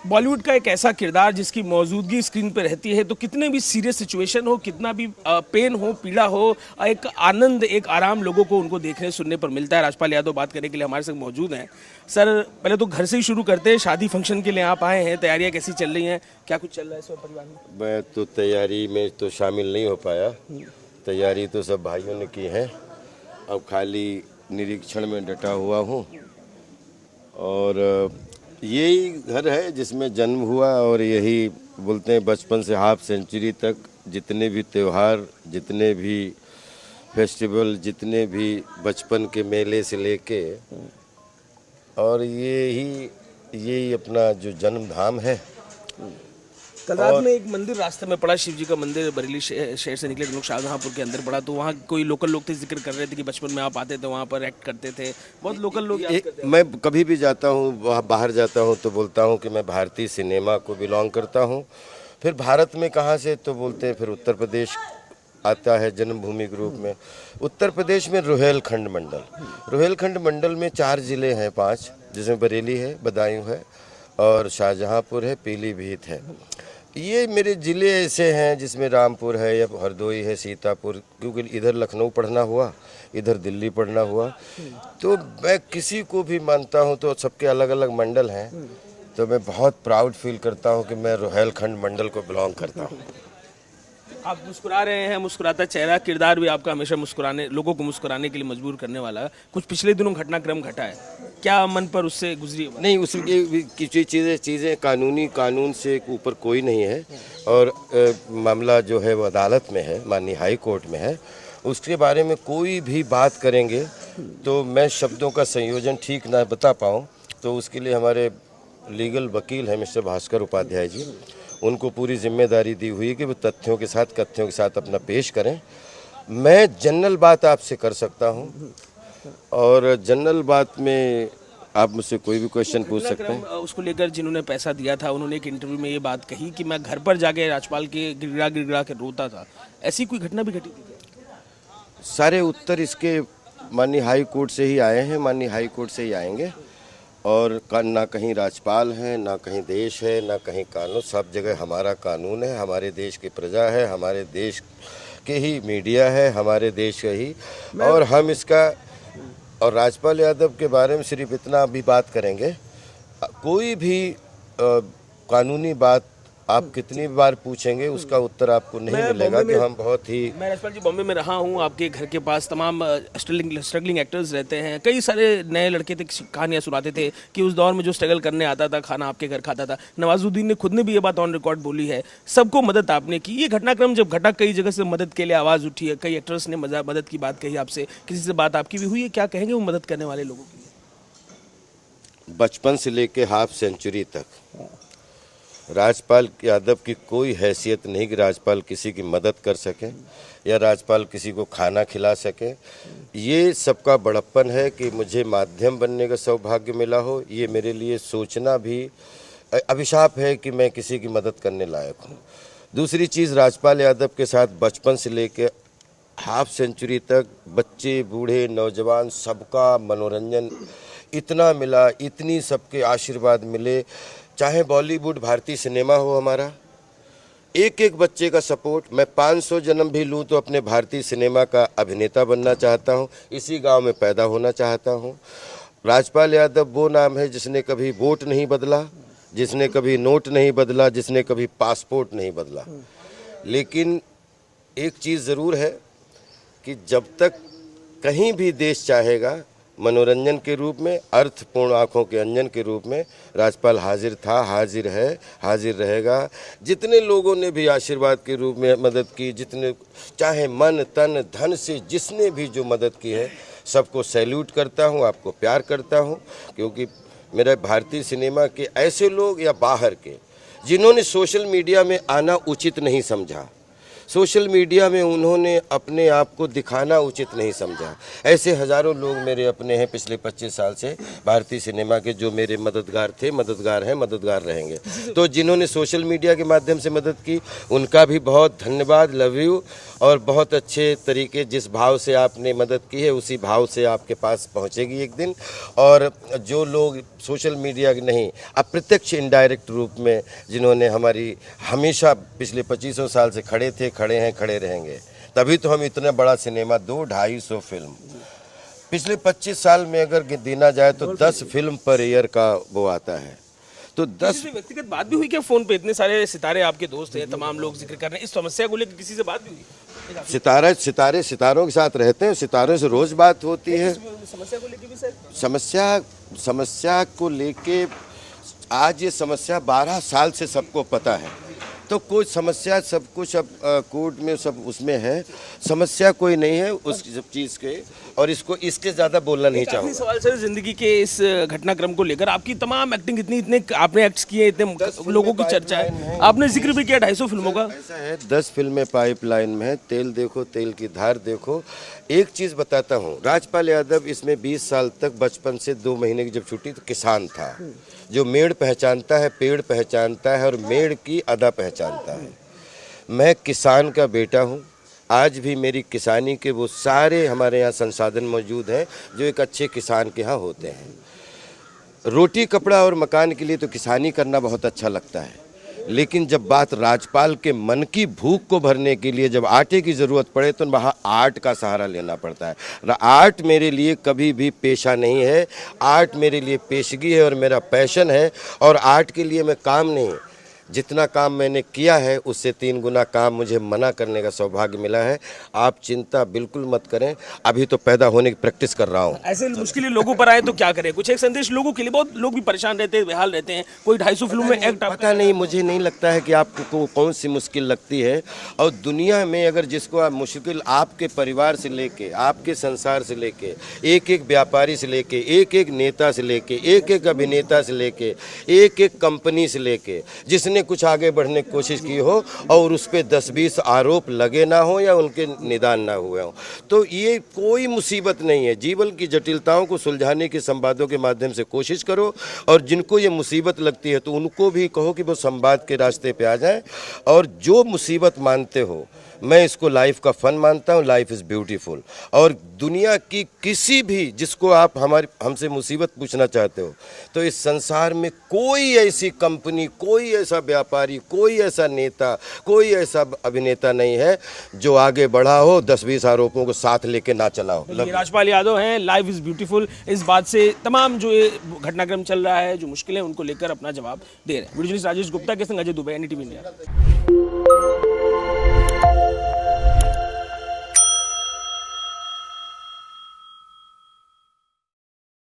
बॉलीवुड का एक ऐसा किरदार जिसकी मौजूदगी स्क्रीन पे रहती है तो कितने भी सीरियस सिचुएशन हो, कितना भी पेन हो, पीड़ा हो, एक आनंद, एक आराम लोगों को उनको देखने सुनने पर मिलता है। राजपाल यादव बात करने के लिए हमारे संग मौजूद हैं। सर, पहले तो घर से ही शुरू करते हैं। शादी फंक्शन के लिए आप आए हैं, तैयारियां कैसी चल रही हैं, क्या कुछ चल रहा है इस वक्त परिवार में? मैं तो तैयारी में तो शामिल नहीं हो पाया। तैयारी तो सब भाइयों ने की है। अब खाली निरीक्षण में डटा हुआ हूँ। और यही घर है जिसमें जन्म हुआ, और यही बोलते हैं बचपन से हाफ सेंचुरी तक जितने भी त्यौहार, जितने भी फेस्टिवल, जितने भी बचपन के मेले से लेके, और यही अपना जो जन्म धाम है। कल रात में एक मंदिर रास्ते में पड़ा, शिव जी का मंदिर, बरेली शहर से निकले लोग शाहजहांपुर के अंदर पड़ा, तो वहाँ कोई लोकल लोग थे, जिक्र कर रहे थे कि बचपन में आप आते थे वहाँ पर एक्ट करते थे। बहुत लोकल लोग याद करते हैं। मैं कभी भी जाता हूँ, बाहर जाता हूँ तो बोलता हूँ कि मैं भारतीय सिनेमा को बिलोंग करता हूँ। फिर भारत में कहाँ से, तो बोलते हैं फिर उत्तर प्रदेश आता है जन्मभूमि के रूप में। उत्तर प्रदेश में रुहेलखंड मंडल में 4 ज़िले हैं, 5, जिसमें बरेली है, बदायूं है, और शाहजहांपुर है, पीलीभीत है। ये मेरे ज़िले ऐसे हैं जिसमें रामपुर है या हरदोई है, सीतापुर, क्योंकि इधर लखनऊ पढ़ना हुआ, इधर दिल्ली पढ़ना हुआ। तो मैं किसी को भी मानता हूँ तो सबके अलग अलग मंडल हैं, तो मैं बहुत प्राउड फील करता हूँ कि मैं रुहेलखंड मंडल को बिलोंग करता हूँ। आप मुस्कुरा रहे हैं, मुस्कुराता चेहरा, किरदार भी आपका हमेशा मुस्कुराने, लोगों को मुस्कुराने के लिए मजबूर करने वाला। कुछ पिछले दिनों घटनाक्रम घटा है, क्या मन पर उससे गुजरी? नहीं, उसकी किसी चीज़ें कानून से ऊपर कोई नहीं है, और मामला जो है वो अदालत में है, माननीय हाई कोर्ट में है। उसके बारे में कोई भी बात करेंगे तो मैं शब्दों का संयोजन ठीक ना बता पाऊँ, तो उसके लिए हमारे लीगल वकील हैं मिस्टर भास्कर उपाध्याय जी, उनको पूरी जिम्मेदारी दी हुई है कि वो तथ्यों के साथ अपना पेश करें। मैं जनरल बात आपसे कर सकता हूं, और जनरल बात में आप मुझसे कोई भी क्वेश्चन पूछ सकते हैं। उसको लेकर जिन्होंने पैसा दिया था, उन्होंने एक इंटरव्यू में ये बात कही कि मैं घर पर जाके राजपाल के गिड़गिड़ा के रोता था। ऐसी कोई घटना भी घटी थी? सारे उत्तर इसके माननीय हाई कोर्ट से ही आए हैं, माननीय हाई कोर्ट से ही आएंगे। और ना कहीं राजपाल हैं, ना कहीं देश है, ना कहीं कानून। सब जगह हमारा कानून है, हमारे देश की प्रजा है, हमारे देश के ही मीडिया है, हमारे देश का ही। और हम इसका, और राजपाल यादव के बारे में सिर्फ इतना भी बात करेंगे, कोई भी कानूनी बात आप कितनी बार पूछेंगे उसका उत्तर आपको नहीं मिलेगा कि हम बहुत ही। मैं राजपाल जी बॉम्बे में रहा हूँ, आपके घर के पास तमाम स्ट्रगलिंग एक्टर्स रहते हैं, कई सारे नए लड़के थे, कहानियाँ सुनाते थे कि उस दौर में जो स्ट्रगल करने आता था, खाना आपके घर खाता था। नवाजुद्दीन ने खुद ने भी ये बात ऑन रिकॉर्ड बोली है। सबको मदद आपने की। ये घटनाक्रम जब घटा, कई जगह से मदद के लिए आवाज़ उठी है, कई एक्टर्स ने मदद की बात कही आपसे, किसी से बात आपकी भी हुई है? क्या कहेंगे वो मदद करने वाले लोगों की? बचपन से लेके हाफ सेंचुरी तक राजपाल यादव की कोई हैसियत नहीं कि राजपाल किसी की मदद कर सके या राजपाल किसी को खाना खिला सके। ये सबका बड़प्पन है कि मुझे माध्यम बनने का सौभाग्य मिला हो। ये मेरे लिए सोचना भी अभिशाप है कि मैं किसी की मदद करने लायक हूँ। दूसरी चीज़, राजपाल यादव के साथ बचपन से लेकर हाफ सेंचुरी तक बच्चे, बूढ़े, नौजवान, सबका मनोरंजन इतना मिला, इतनी सबके आशीर्वाद मिले। चाहे बॉलीवुड, भारतीय सिनेमा हो, हमारा एक एक बच्चे का सपोर्ट। मैं 500 जन्म भी लूँ तो अपने भारतीय सिनेमा का अभिनेता बनना चाहता हूँ, इसी गांव में पैदा होना चाहता हूँ। राजपाल यादव वो नाम है जिसने कभी वोट नहीं बदला, जिसने कभी नोट नहीं बदला, जिसने कभी पासपोर्ट नहीं बदला। लेकिन एक चीज़ ज़रूर है कि जब तक कहीं भी देश चाहेगा, मनोरंजन के रूप में, अर्थपूर्ण आँखों के अंजन के रूप में राजपाल हाजिर था, हाजिर है, हाजिर रहेगा। जितने लोगों ने भी आशीर्वाद के रूप में मदद की, जितने चाहे मन तन धन से जिसने भी जो मदद की है, सबको सैल्यूट करता हूँ, आपको प्यार करता हूँ। क्योंकि मेरा भारतीय सिनेमा के ऐसे लोग या बाहर के जिन्होंने सोशल मीडिया में आना उचित नहीं समझा, सोशल मीडिया में उन्होंने अपने आप को दिखाना उचित नहीं समझा। ऐसे हज़ारों लोग मेरे अपने हैं पिछले 25 साल से भारतीय सिनेमा के, जो मेरे मददगार थे, मददगार हैं, मददगार रहेंगे। तो जिन्होंने सोशल मीडिया के माध्यम से मदद की उनका भी बहुत धन्यवाद, लव यू। और बहुत अच्छे तरीके, जिस भाव से आपने मदद की है उसी भाव से आपके पास पहुंचेगी एक दिन। और जो लोग सोशल मीडिया नहीं, अप्रत्यक्ष इनडायरेक्ट रूप में जिन्होंने हमारी हमेशा पिछले 25 साल से खड़े थे, खड़े हैं, खड़े रहेंगे, तभी तो हम इतना बड़ा सिनेमा 200-250 फिल्म पिछले 25 साल में अगर गिना जाए तो 10 फिल्म पर ईयर का वो आता है। तो 10 व्यक्तिगत बात भी हुई क्या फोन पे? इतने सारे सितारे आपके दोस्त हैं, तमाम लोग जिक्र कर रहे हैं, इस समस्या को लेकर किसी से बात भी हुई? सितारों के साथ रहते हैं, सितारों से रोज बात होती है। समस्या को लेकर भी सर? समस्या को लेके आज ये समस्या 12 साल से सबको पता है, तो कोई समस्या, सब कुछ अब कोर्ट में सब उसमें है, समस्या कोई नहीं है उस सब चीज़ के। और इसको इसके ज़्यादा बोलना नहीं चाहूँगा। सवाल सर, जिंदगी के इस घटनाक्रम को लेकर आपकी तमाम एक्टिंग, इतने आपने एक्ट्स किए, इतने लोगों की चर्चा है, आपने जिक्र भी किया 250 फिल्मों का। ऐसा है, 10 फिल्में पाइपलाइन में है, तेल देखो, तेल की धार देखो। एक चीज़ बताता हूँ, राजपाल यादव इसमें 20 साल तक बचपन से 2 महीने की जब छुट्टी तो किसान था, जो मेड़ पहचानता है, पेड़ पहचानता है और मेड़ की अदा पहचानता है। मैं किसान का बेटा हूँ। आज भी मेरी किसानी के वो सारे हमारे यहाँ संसाधन मौजूद हैं जो एक अच्छे किसान के यहाँ होते हैं। रोटी, कपड़ा और मकान के लिए तो किसानी करना बहुत अच्छा लगता है, लेकिन जब बात राजपाल के मन की भूख को भरने के लिए जब आटे की ज़रूरत पड़े तो वहाँ आर्ट का सहारा लेना पड़ता है। आर्ट मेरे लिए कभी भी पेशा नहीं है, आर्ट मेरे लिए पेशगी है और मेरा पैशन है। और आर्ट के लिए मैं काम नहीं, जितना काम मैंने किया है उससे 3 गुना काम मुझे मना करने का सौभाग्य मिला है। आप चिंता बिल्कुल मत करें, अभी तो पैदा होने की प्रैक्टिस कर रहा हूँ। ऐसे मुश्किलें लोगों पर आए तो क्या करें? कुछ एक संदेश लोगों के लिए, बहुत लोग भी परेशान रहते हैं, बेहाल रहते हैं, कोई 250 फिल्मों में एक्ट। पता नहीं, मुझे नहीं लगता है कि आपको कौन सी मुश्किल लगती है। और दुनिया में अगर जिसको आप मुश्किल, आपके परिवार से लेके, आपके संसार से लेके, एक एक व्यापारी से लेके, एक एक नेता से लेके, एक एक अभिनेता से लेके, एक एक कंपनी से लेके, जिसने कुछ आगे बढ़ने की कोशिश की हो और उस पर 10-20 आरोप लगे ना हो या उनके निदान ना हुए हो, तो ये कोई मुसीबत नहीं है। जीवन की जटिलताओं को सुलझाने के संवादों के माध्यम से कोशिश करो, और जिनको ये मुसीबत लगती है तो उनको भी कहो कि वो संवाद के रास्ते पे आ जाएं। और जो मुसीबत मानते हो, मैं इसको लाइफ का फन मानता हूँ, लाइफ इज़ ब्यूटीफुल। और दुनिया की किसी भी जिसको आप हमसे मुसीबत पूछना चाहते हो, तो इस संसार में कोई ऐसी कंपनी, कोई ऐसा व्यापारी, कोई ऐसा नेता, कोई ऐसा अभिनेता नहीं है जो आगे बढ़ा हो 10-20 आरोपों को साथ लेके ना चला हो। राजपाल यादव हैं, लाइफ इज़ ब्यूटीफुल, इस बात से तमाम जो ये घटनाक्रम चल रहा है, जो मुश्किलें, उनको लेकर अपना जवाब दे रहे हैं। वीडियो जर्नलिस्ट राजेश गुप्ता के संग अजय दुबे, NDTV इंडिया।